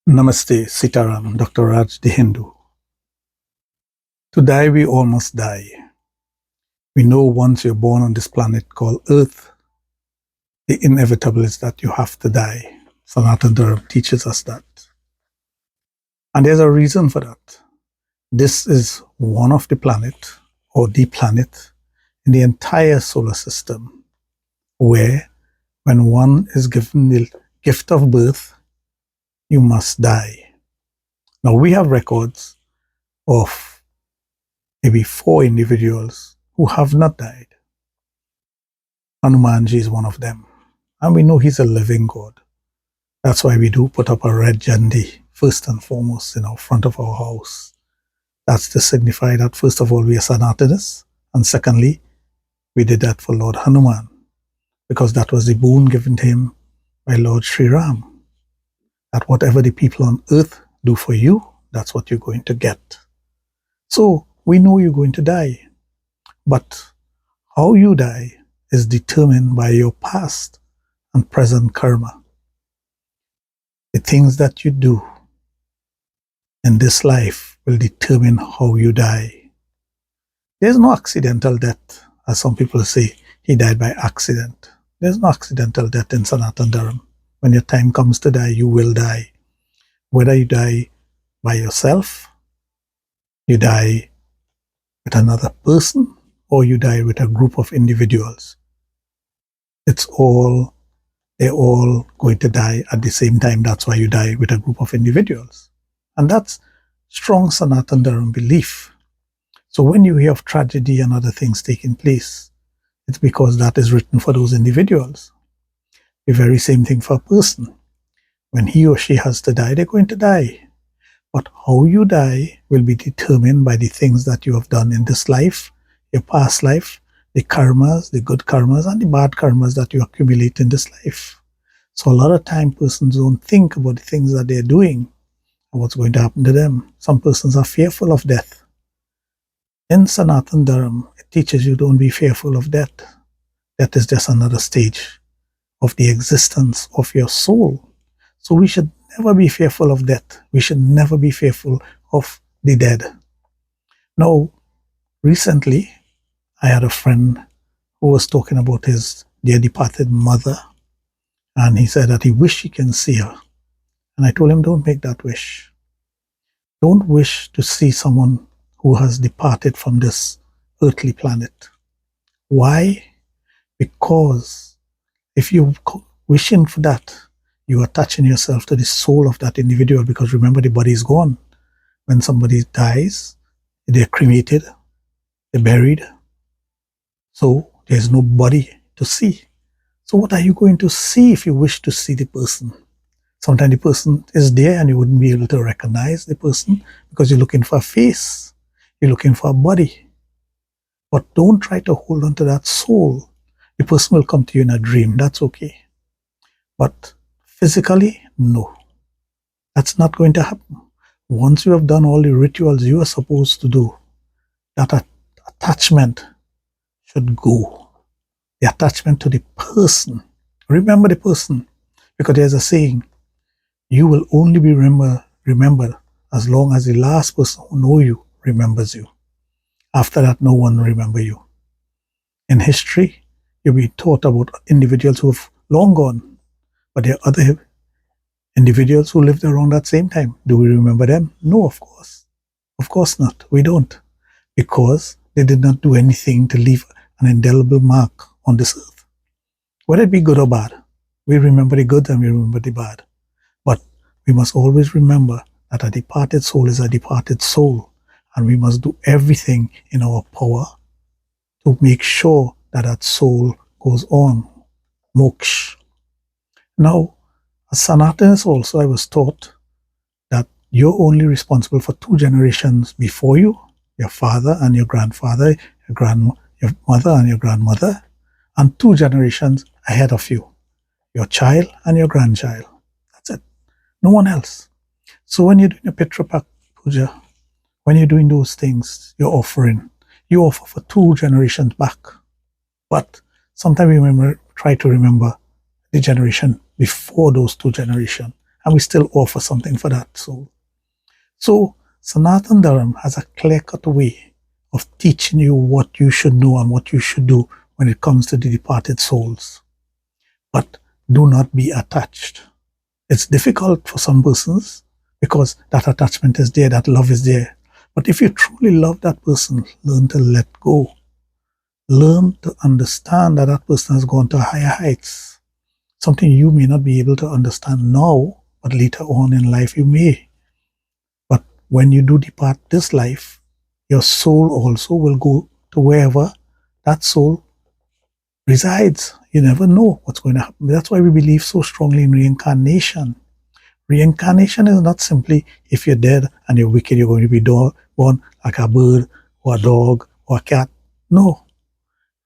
Namaste, Sitaram, Dr. Raj the Hindu. To die, we all must die. We know once you're born on this planet called Earth, the inevitable is that you have to die. Sanatana Dharma teaches us that. And there's a reason for that. This is one of the planet, or the planet, in the entire solar system, where when one is given the gift of birth, you must die. Now, we have records of maybe 4 individuals who have not died. Hanumanji is one of them. And we know he's a living God. That's why we do put up a red jandi, first and foremost, in our front of our house. That's to signify that, first of all, we are Sanatanas, and secondly, we did that for Lord Hanuman, because that was the boon given to him by Lord Sri Ram, that whatever the people on earth do for you, that's what you're going to get. So we know you're going to die, but how you die is determined by your past and present karma. The things that you do in this life will determine how you die. There's no accidental death, as some people say, he died by accident. There's no accidental death in Sanatana Dharma. When your time comes to die, you will die. Whether you die by yourself, you die with another person, or you die with a group of individuals. They're all going to die at the same time. That's why you die with a group of individuals. And that's strong Sanatana Dharma belief. So when you hear of tragedy and other things taking place, it's because that is written for those individuals. The very same thing for a person. When he or she has to die, they're going to die. But how you die will be determined by the things that you have done in this life, your past life, the karmas, the good karmas, and the bad karmas that you accumulate in this life. So a lot of time persons don't think about the things that they're doing and what's going to happen to them. Some persons are fearful of death. In Sanatana Dharma, it teaches you don't be fearful of death. Death is just another stage of the existence of your soul. So we should never be fearful of death. We should never be fearful of the dead. Now, recently, I had a friend who was talking about his dear departed mother, and he said that he wished he can see her. And I told him, don't make that wish. Don't wish to see someone who has departed from this earthly planet. Why? Because if you're wishing for that, you are attaching yourself to the soul of that individual, because remember, the body is gone. When somebody dies, they're cremated, they're buried. So there's no body to see. So what are you going to see if you wish to see the person? Sometimes the person is there and you wouldn't be able to recognize the person because you're looking for a face, you're looking for a body. But don't try to hold on to that soul. The person will come to you in a dream, that's okay. But physically, no. That's not going to happen. Once you have done all the rituals you are supposed to do, that attachment should go. The attachment to the person. Remember the person. Because there's a saying, you will only be remembered as long as the last person who knows you remembers you. After that, no one will remember you. In history, you'll be taught about individuals who have long gone. But there are other individuals who lived around that same time. Do we remember them? No, of course. Of course not. We don't. Because they did not do anything to leave an indelible mark on this earth. Whether it be good or bad, we remember the good and we remember the bad. But we must always remember that a departed soul is a departed soul, and we must do everything in our power to make sure that that soul goes on. Moksha. Now, as Sanatanas also, I was taught that you're only responsible for 2 generations before you, your father and your grandfather, your mother and your grandmother, and 2 generations ahead of you, your child and your grandchild. That's it. No one else. So when you're doing a Pitru Puja, when you're doing those things, you're offering, you offer for 2 generations back. But sometimes we try to remember the generation before those 2 generations. and we still offer something for that soul. So Sanatan Dharam has a clear-cut way of teaching you what you should know and what you should do when it comes to the departed souls. But do not be attached. It's difficult for some persons because that attachment is there, that love is there. But if you truly love that person, learn to let go. Learn to understand that that person has gone to higher heights. Something you may not be able to understand now, but later on in life you may. But when you do depart this life, your soul also will go to wherever that soul resides. You never know what's going to happen. That's why we believe so strongly in reincarnation. Reincarnation is not simply if you're dead and you're wicked, you're going to be born like a bird or a dog or a cat. No.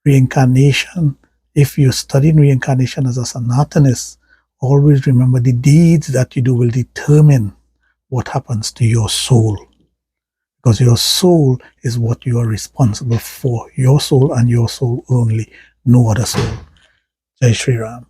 Reincarnation, if you're studying reincarnation as a Sanatanist, always remember the deeds that you do will determine what happens to your soul. Because your soul is what you are responsible for. Your soul and your soul only. No other soul. Jai Shri Ram.